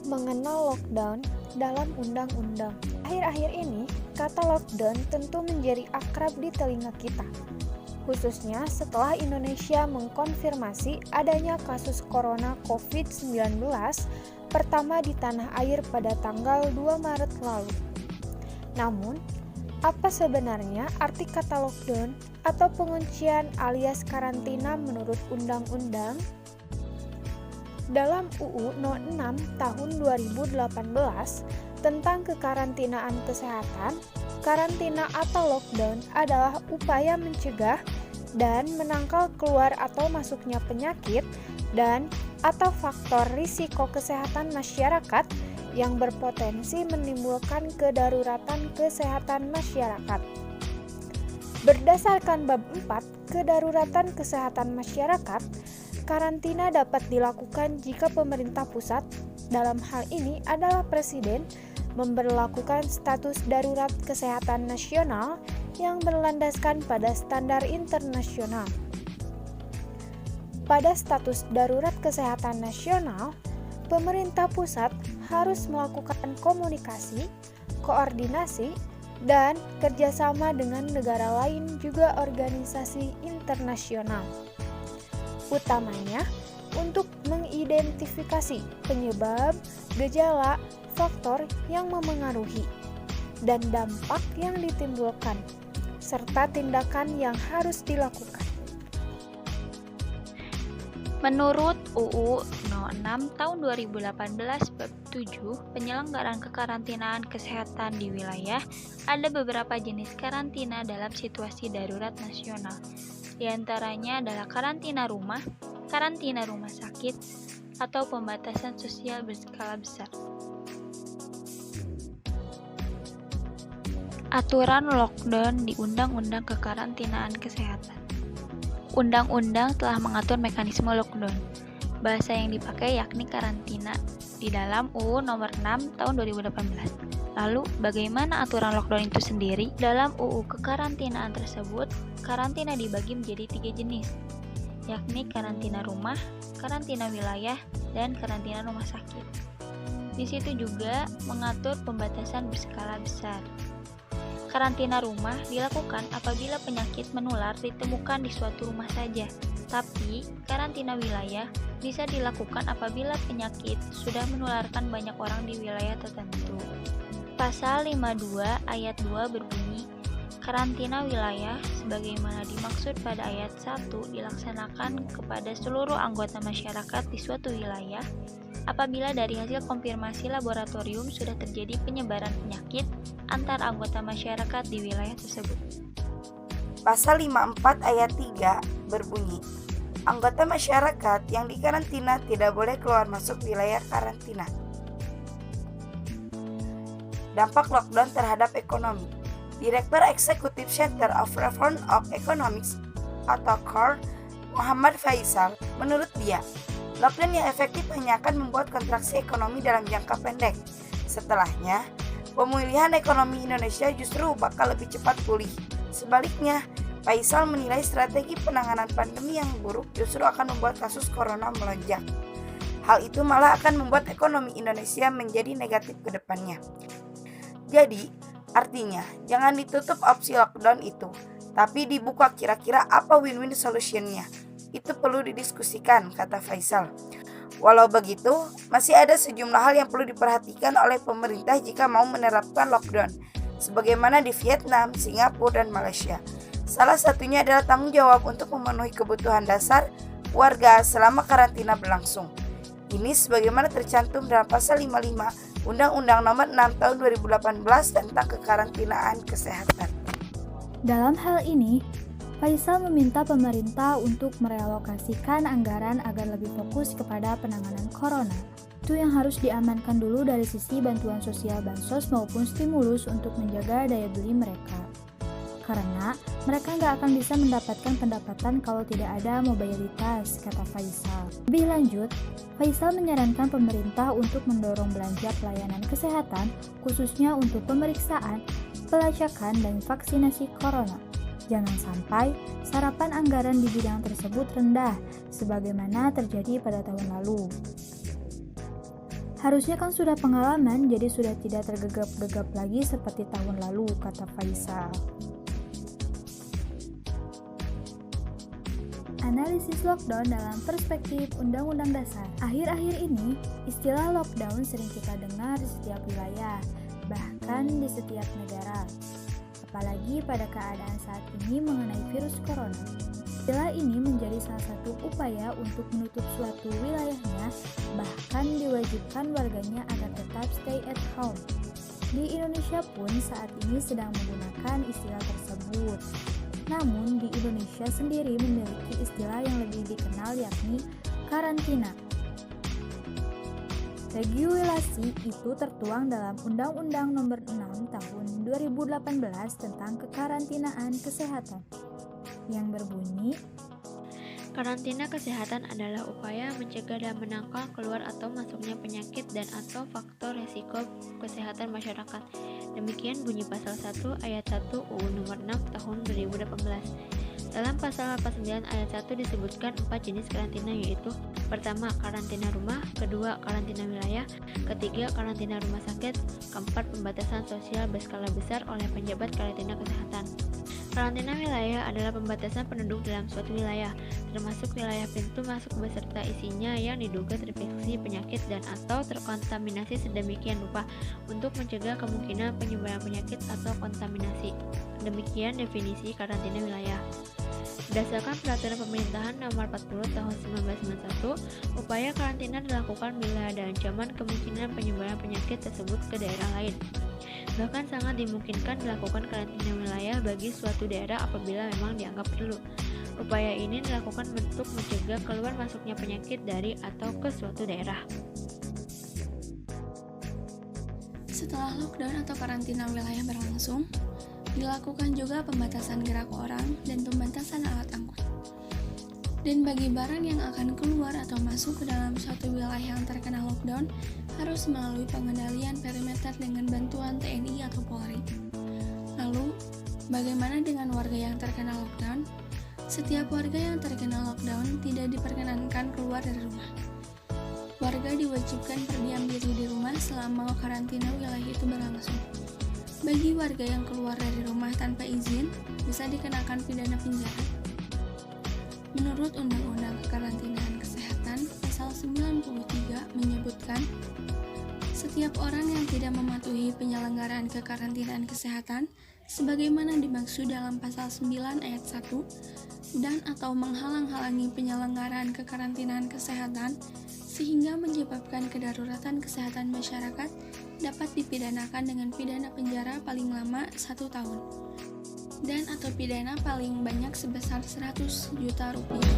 mengenal lockdown dalam undang-undang. Akhir-akhir ini, kata lockdown tentu menjadi akrab di telinga kita, khususnya setelah Indonesia mengkonfirmasi adanya kasus corona COVID-19 pertama di tanah air pada tanggal 2 Maret lalu. Namun, apa sebenarnya arti kata lockdown atau penguncian alias karantina menurut undang-undang? Dalam UU No. 6 Tahun 2018 tentang kekarantinaan kesehatan, karantina atau lockdown adalah upaya mencegah dan menangkal keluar atau masuknya penyakit dan atau faktor risiko kesehatan masyarakat yang berpotensi menimbulkan kedaruratan kesehatan masyarakat. Berdasarkan bab 4 kedaruratan kesehatan masyarakat, karantina dapat dilakukan jika pemerintah pusat, dalam hal ini adalah Presiden, memberlakukan status darurat kesehatan nasional yang berlandaskan pada standar internasional. Pada status darurat kesehatan nasional, pemerintah pusat harus melakukan komunikasi, koordinasi, dan kerjasama dengan negara lain juga organisasi internasional. Utamanya untuk mengidentifikasi penyebab, gejala, faktor yang memengaruhi, dan dampak yang ditimbulkan, serta tindakan yang harus dilakukan. Menurut UU No. 6 Tahun 2018 Bab 7 Penyelenggaraan Kekarantinaan Kesehatan di Wilayah, ada beberapa jenis karantina dalam situasi darurat nasional. Di antaranya adalah karantina rumah sakit, atau pembatasan sosial berskala besar. Aturan lockdown di Undang-Undang Kekarantinaan Kesehatan. Undang-undang telah mengatur mekanisme lockdown. Bahasa yang dipakai yakni karantina di dalam UU Nomor 6 Tahun 2018. Lalu, bagaimana aturan lockdown itu sendiri? Dalam UU kekarantinaan tersebut, karantina dibagi menjadi 3 jenis, yakni karantina rumah, karantina wilayah, dan karantina rumah sakit. Di situ juga mengatur pembatasan berskala besar. Karantina rumah dilakukan apabila penyakit menular ditemukan di suatu rumah saja, tapi karantina wilayah bisa dilakukan apabila penyakit sudah menularkan banyak orang di wilayah tertentu. Pasal 52 ayat 2 berbunyi, karantina wilayah sebagaimana dimaksud pada ayat 1 dilaksanakan kepada seluruh anggota masyarakat di suatu wilayah apabila dari hasil konfirmasi laboratorium sudah terjadi penyebaran penyakit antar anggota masyarakat di wilayah tersebut. Pasal 54 ayat 3 berbunyi, anggota masyarakat yang dikarantina tidak boleh keluar masuk wilayah karantina. Dampak lockdown terhadap ekonomi. Direktur Eksekutif Center of Reform of Economics atau CORE, Muhammad Faisal, menurut dia, lockdown yang efektif hanya akan membuat kontraksi ekonomi dalam jangka pendek. Setelahnya, pemulihan ekonomi Indonesia justru bakal lebih cepat pulih. Sebaliknya, Faisal menilai strategi penanganan pandemi yang buruk justru akan membuat kasus corona melonjak. Hal itu malah akan membuat ekonomi Indonesia menjadi negatif ke depannya. Jadi, artinya jangan ditutup opsi lockdown itu, tapi dibuka kira-kira apa win-win solutionnya. Itu perlu didiskusikan, kata Faisal. Walau begitu, masih ada sejumlah hal yang perlu diperhatikan oleh pemerintah jika mau menerapkan lockdown, sebagaimana di Vietnam, Singapura, dan Malaysia. Salah satunya adalah tanggung jawab untuk memenuhi kebutuhan dasar warga selama karantina berlangsung. Ini sebagaimana tercantum dalam pasal 55 Undang-Undang Nomor 6 Tahun 2018 tentang kekarantinaan kesehatan. Dalam hal ini, Faisal meminta pemerintah untuk merealokasikan anggaran agar lebih fokus kepada penanganan corona. Itu yang harus diamankan dulu dari sisi bantuan sosial bansos maupun stimulus untuk menjaga daya beli mereka. Karena mereka nggak akan bisa mendapatkan pendapatan kalau tidak ada mobilitas, kata Faisal. Lebih lanjut, Faisal menyarankan pemerintah untuk mendorong belanja pelayanan kesehatan, khususnya untuk pemeriksaan, pelacakan, dan vaksinasi corona. Jangan sampai serapan anggaran di bidang tersebut rendah, sebagaimana terjadi pada tahun lalu. Harusnya kan sudah pengalaman, jadi sudah tidak tergegap-gegap lagi seperti tahun lalu, kata Faisal. Analisis lockdown dalam perspektif Undang-Undang Dasar. Akhir-akhir ini, istilah lockdown sering kita dengar di setiap wilayah, bahkan di setiap negara. Apalagi pada keadaan saat ini mengenai virus corona. Istilah ini menjadi salah satu upaya untuk menutup suatu wilayahnya, bahkan diwajibkan warganya agar tetap stay at home. Di Indonesia pun saat ini sedang menggunakan istilah tersebut. Namun di Indonesia sendiri memiliki istilah yang lebih dikenal yakni karantina. Regulasi itu tertuang dalam Undang-Undang Nomor 6 Tahun 2018 tentang kekarantinaan kesehatan yang berbunyi, Karantina kesehatan adalah upaya mencegah dan menangkal keluar atau masuknya penyakit dan atau faktor resiko kesehatan masyarakat. Demikian bunyi pasal 1 ayat 1 UU Nomor 6 Tahun 2018. Dalam pasal 89 ayat 1 disebutkan 4 jenis karantina, yaitu pertama, karantina rumah, kedua, karantina wilayah, ketiga, karantina rumah sakit, keempat, pembatasan sosial berskala besar oleh penjabat karantina kesehatan. Karantina wilayah adalah pembatasan penduduk dalam suatu wilayah, termasuk wilayah pintu masuk beserta isinya yang diduga terinfeksi penyakit dan atau terkontaminasi sedemikian rupa untuk mencegah kemungkinan penyebaran penyakit atau kontaminasi. Demikian definisi karantina wilayah. Berdasarkan Peraturan Pemerintahan Nomor 40 Tahun 1991, upaya karantina dilakukan bila ada ancaman kemungkinan penyebaran penyakit tersebut ke daerah lain. Bahkan sangat dimungkinkan dilakukan karantina wilayah bagi suatu daerah apabila memang dianggap perlu. Upaya ini dilakukan untuk mencegah keluar masuknya penyakit dari atau ke suatu daerah. Setelah lockdown atau karantina wilayah berlangsung, dilakukan juga pembatasan gerak orang dan pembatasan alat angkut. Dan bagi barang yang akan keluar atau masuk ke dalam suatu wilayah yang terkena lockdown, harus melalui pengendalian perimeter dengan bantuan TNI atau Polri. Lalu, bagaimana dengan warga yang terkena lockdown? Setiap warga yang terkena lockdown tidak diperkenankan keluar dari rumah. Warga diwajibkan berdiam diri di rumah selama karantina wilayah itu berlangsung. Bagi warga yang keluar dari rumah tanpa izin, bisa dikenakan pidana penjara. Menurut Undang-Undang Kekarantinaan Kesehatan, Pasal 93 menyebutkan, setiap orang yang tidak mematuhi penyelenggaraan kekarantinaan kesehatan, sebagaimana dimaksud dalam Pasal 9 ayat 1, dan atau menghalang-halangi penyelenggaraan kekarantinaan kesehatan, sehingga menyebabkan kedaruratan kesehatan masyarakat, dapat dipidanakan dengan pidana penjara paling lama 1 tahun dan atau pidana paling banyak sebesar 100 juta rupiah.